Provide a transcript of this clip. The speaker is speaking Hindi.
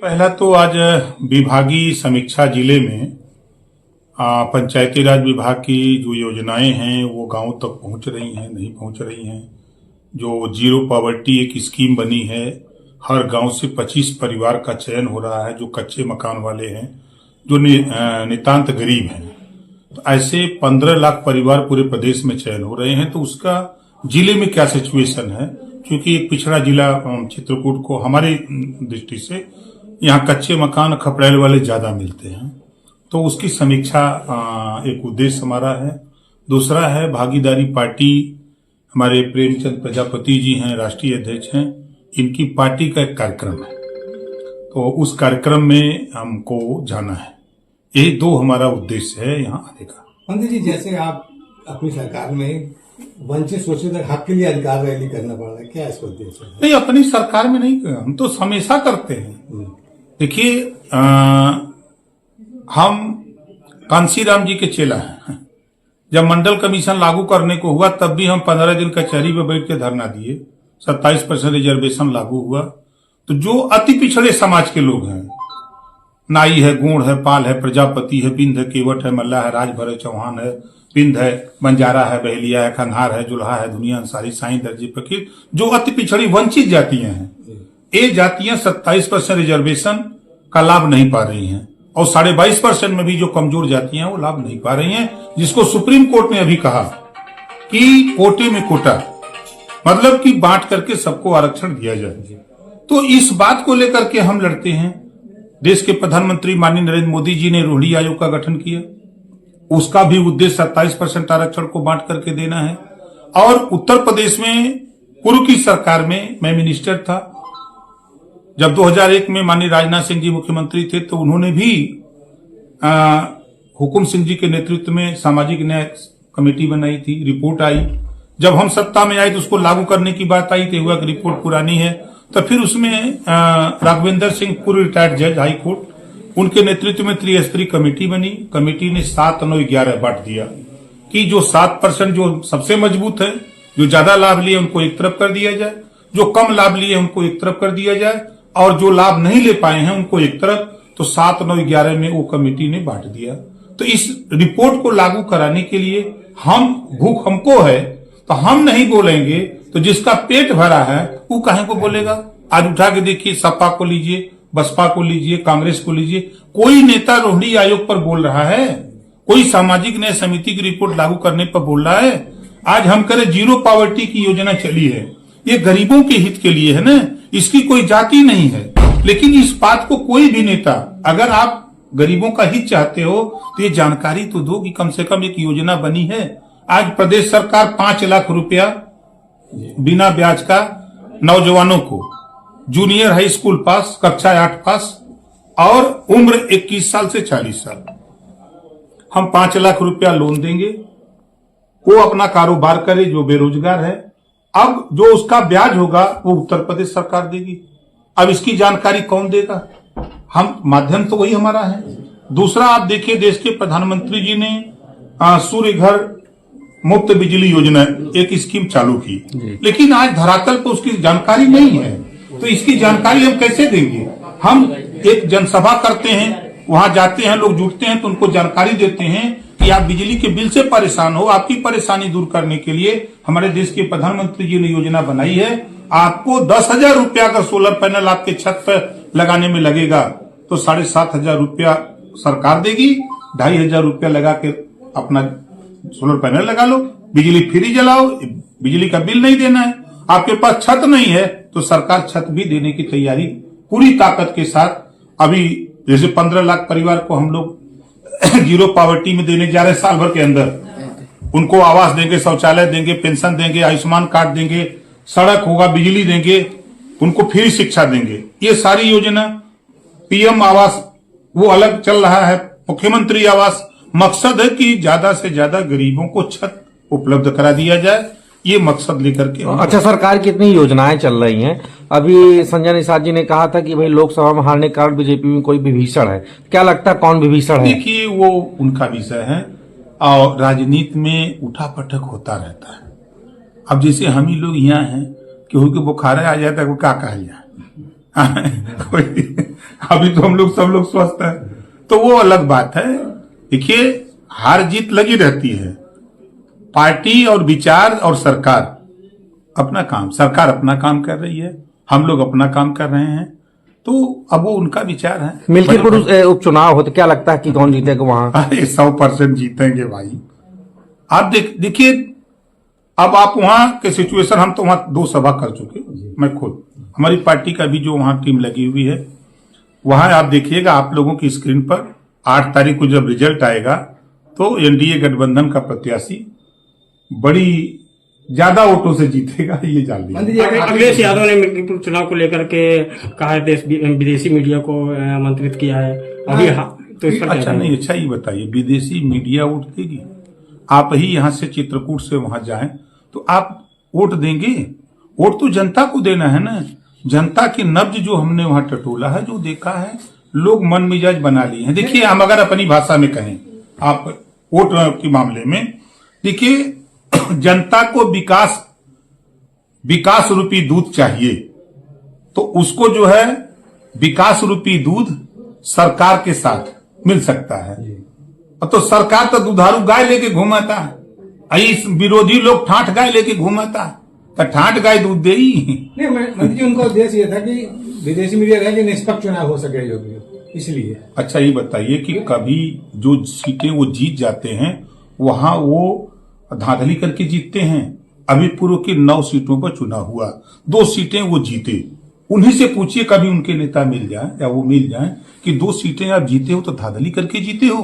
पहला तो आज विभागीय समीक्षा जिले में पंचायती राज विभाग की जो योजनाएं हैं वो गांव तक पहुंच रही हैं, नहीं पहुंच रही हैं। जो जीरो पॉवर्टी एक स्कीम बनी है, हर गांव से 25 परिवार का चयन हो रहा है जो कच्चे मकान वाले हैं, जो नितांत गरीब हैं। तो ऐसे 15 लाख परिवार पूरे प्रदेश में चयन हो रहे हैं। तो उसका जिले में क्या सिचुएशन है, क्योंकि एक पिछड़ा जिला चित्रकूट को हमारी दृष्टि से यहाँ कच्चे मकान खपड़ैल वाले ज्यादा मिलते हैं, तो उसकी समीक्षा एक उद्देश्य हमारा है। दूसरा है भागीदारी पार्टी, हमारे प्रेमचंद प्रजापति जी हैं, राष्ट्रीय अध्यक्ष हैं, इनकी पार्टी का एक कार्यक्रम है, तो उस कार्यक्रम में हमको जाना है। यही दो हमारा उद्देश्य है यहाँ आने का। मंत्री जी, जैसे आप अपनी सरकार में वंचित शोषित हक के लिए अधिकार रैली करना पड़ रहा है, क्या इसका उद्देश्य है? नहीं, अपनी सरकार में नहीं, हम तो हमेशा करते हैं। देखिए, हम कांसीराम जी के चेला हैं। जब मंडल कमीशन लागू करने को हुआ तब भी हम 15 दिन कचहरी में बैठ के धरना दिए। 27% रिजर्वेशन लागू हुआ, तो जो अति पिछड़े समाज के लोग हैं, नाई है, गोंड है, पाल है, प्रजापति है, बिंद है, केवट है, मल्ला है, राजभर है, चौहान है, बिंद है, बंजारा है, बहेलिया है, खंधार है, जुल्हा है, दुनिया अंसारी, साईं दर्जी फकीर, जो अति पिछड़ी वंचित जातियां हैं, ये जातियां 27% रिजर्वेशन का लाभ नहीं पा रही हैं, और 22.5% में भी जो कमजोर जातियां वो लाभ नहीं पा रही हैं, जिसको सुप्रीम कोर्ट ने अभी कहा कि कोटे में कोटा, मतलब कि बांट करके सबको आरक्षण दिया जाए। तो इस बात को लेकर के हम लड़ते हैं। देश के प्रधानमंत्री माननीय नरेंद्र मोदी जी ने रोहिणी आयोग का गठन किया, उसका भी उद्देश्य 27% आरक्षण को बांट करके देना है। और उत्तर प्रदेश में पूर्व की सरकार में मैं मिनिस्टर था, जब 2001 में माननीय राजनाथ सिंह जी मुख्यमंत्री थे, तो उन्होंने भी हुकुम सिंह जी के नेतृत्व में सामाजिक न्याय कमेटी बनाई थी। रिपोर्ट आई, जब हम सत्ता में आए तो उसको लागू करने की बात आई तो हुआ कि रिपोर्ट पुरानी है। तो फिर उसमें राघवेंद्र सिंह, पूर्व रिटायर्ड जज हाई कोर्ट, उनके नेतृत्व में त्रिस्तरीय कमेटी बनी। कमेटी ने 7, 9, 11 बांट दिया कि जो 7% जो सबसे मजबूत है, जो ज्यादा लाभ लिए उनको एक तरफ कर दिया जाए, जो कम लाभ लिए उनको एक तरफ कर दिया जाए, और जो लाभ नहीं ले पाए हैं उनको एक तरफ। तो 7, 9, 11 में वो कमेटी ने बांट दिया। तो इस रिपोर्ट को लागू कराने के लिए भूख हमको है, तो हम नहीं बोलेंगे तो जिसका पेट भरा है वो काहे को बोलेगा। आज उठा के देखिए, सपा को लीजिए, बसपा को लीजिए, कांग्रेस को लीजिए, कोई नेता रोहिणी आयोग पर बोल रहा है, कोई सामाजिक न्याय समिति की रिपोर्ट लागू करने पर बोल रहा है। आज हम करें जीरो पॉवर्टी की योजना चली है, ये गरीबों के हित के लिए है ना, इसकी कोई जाति नहीं है। लेकिन इस बात को कोई भी नेता, अगर आप गरीबों का हित चाहते हो तो ये जानकारी तो दो कि कम से कम एक योजना बनी है। आज प्रदेश सरकार 5 लाख रुपया बिना ब्याज का नौजवानों को, जूनियर हाई स्कूल पास, कक्षा 8 पास और उम्र 21 साल से 40 साल, हम 5 लाख रुपया लोन देंगे। वो अपना कारोबार करे जो बेरोजगार है। अब जो उसका ब्याज होगा वो उत्तर प्रदेश सरकार देगी। अब इसकी जानकारी कौन देगा? हम, माध्यम तो वही हमारा है। दूसरा, आप देखिए, देश के प्रधानमंत्री जी ने सूर्य घर मुफ्त बिजली योजना एक स्कीम चालू की, लेकिन आज धरातल पर उसकी जानकारी नहीं है। तो इसकी जानकारी हम कैसे देंगे? हम एक जनसभा करते हैं, वहां जाते हैं, लोग जुटते हैं, तो उनको जानकारी देते हैं कि आप बिजली के बिल से परेशान हो, आपकी परेशानी दूर करने के लिए हमारे देश के प्रधानमंत्री जी ने योजना बनाई है। आपको 10,000 रुपया अगर सोलर पैनल आपके छत पर लगाने में लगेगा तो 7,500 रुपया सरकार देगी। 2,500 रुपया लगा के अपना सोलर पैनल लगा लो, बिजली फ्री जलाओ, बिजली का बिल नहीं देना है। आपके पास छत नहीं है तो सरकार छत भी देने की तैयारी पूरी ताकत के साथ, अभी जैसे 15 लाख परिवार को हम लोग जीरो पॉवर्टी में देने जा रहे हैं। साल भर के अंदर उनको आवास देंगे, शौचालय देंगे, पेंशन देंगे, आयुष्मान कार्ड देंगे, सड़क होगा, बिजली देंगे, उनको फ्री शिक्षा देंगे। ये सारी योजना, पीएम आवास वो अलग चल रहा है, मुख्यमंत्री आवास। मकसद है कि ज्यादा से ज्यादा गरीबों को छत उपलब्ध करा दिया जाए, ये मकसद लेकर के। अच्छा, सरकार की इतनी योजनाएं चल रही हैं। अभी संजय निषाद जी ने कहा था कि भाई लोकसभा में हारने के कारण बीजेपी में कोई विभीषण है। क्या लगता है कौन विभीषण है? देखिए, वो उनका विषय है और राजनीति में उठा पटक होता रहता है। अब जैसे हम ही लोग यहाँ हैं, केहू के बुखार आ जाता है, वो क्या कहा जाए अभी तो हम लोग सब लोग स्वस्थ हैं, तो वो अलग बात है। देखिए, हार जीत लगी रहती है। पार्टी और विचार और सरकार सरकार अपना काम कर रही है, हम लोग अपना काम कर रहे हैं, तो अब वो उनका विचार है। मिल्कीपुर उपचुनाव हो तो क्या लगता है कि कौन जीतेगा वहां? अरे 100% जीतेंगे भाई। आप देखिए, अब आप वहां के सिचुएशन, हम तो वहां 2 सभा कर चुके, मैं खुद, हमारी पार्टी का भी जो वहां टीम लगी हुई है, वहां आप देखिएगा, आप लोगों की स्क्रीन पर 8 तारीख को जब रिजल्ट आएगा तो एनडीए गठबंधन का प्रत्याशी बड़ी ज्यादा वोटों से जीतेगा, ये जान लीजिए। अखिलेश यादव ने मिल्कीपुर चुनाव को लेकर के कहा है, विदेशी मीडिया को आमंत्रित किया है अभी। तो इस पर अच्छा नहीं, अच्छा ये बताइए, विदेशी मीडिया वोट देगी? आप ही यहां से चित्रकूट से वहां जाएं तो आप वोट देंगे? वोट तो जनता को देना है ना। जनता की नब्ज जो हमने वहां टटोला है, जो देखा है, लोग मन मिजाज बना लिए हैं। देखिए, हम अगर अपनी भाषा में कहें, आप वोट के मामले में देखिए, जनता को विकास रूपी दूध चाहिए, तो उसको जो है विकास रूपी दूध सरकार के साथ मिल सकता है। तो सरकार तो दुधारू गाय लेके घूमाता है, इस विरोधी लोग ठाठ गाय लेके घूमाता है, तो ठाठ गाय दूध दे ही नहीं। मंत्री जी, उनका उद्देश्य ये था कि विदेशी मीडिया रहे कि निष्पक्ष चुनाव हो सके योगी, इसलिए। अच्छा ये बताइए कि कभी जो सीटें वो जीत जाते हैं, वहां वो धांधली करके जीतते हैं? अभी पूर्व की 9 सीटों पर चुनाव हुआ, 2 सीटें वो जीते। उन्हीं से पूछिए, कभी उनके नेता मिल जाए या वो मिल जाए कि 2 सीटें आप जीते हो तो धांधली करके जीते हो?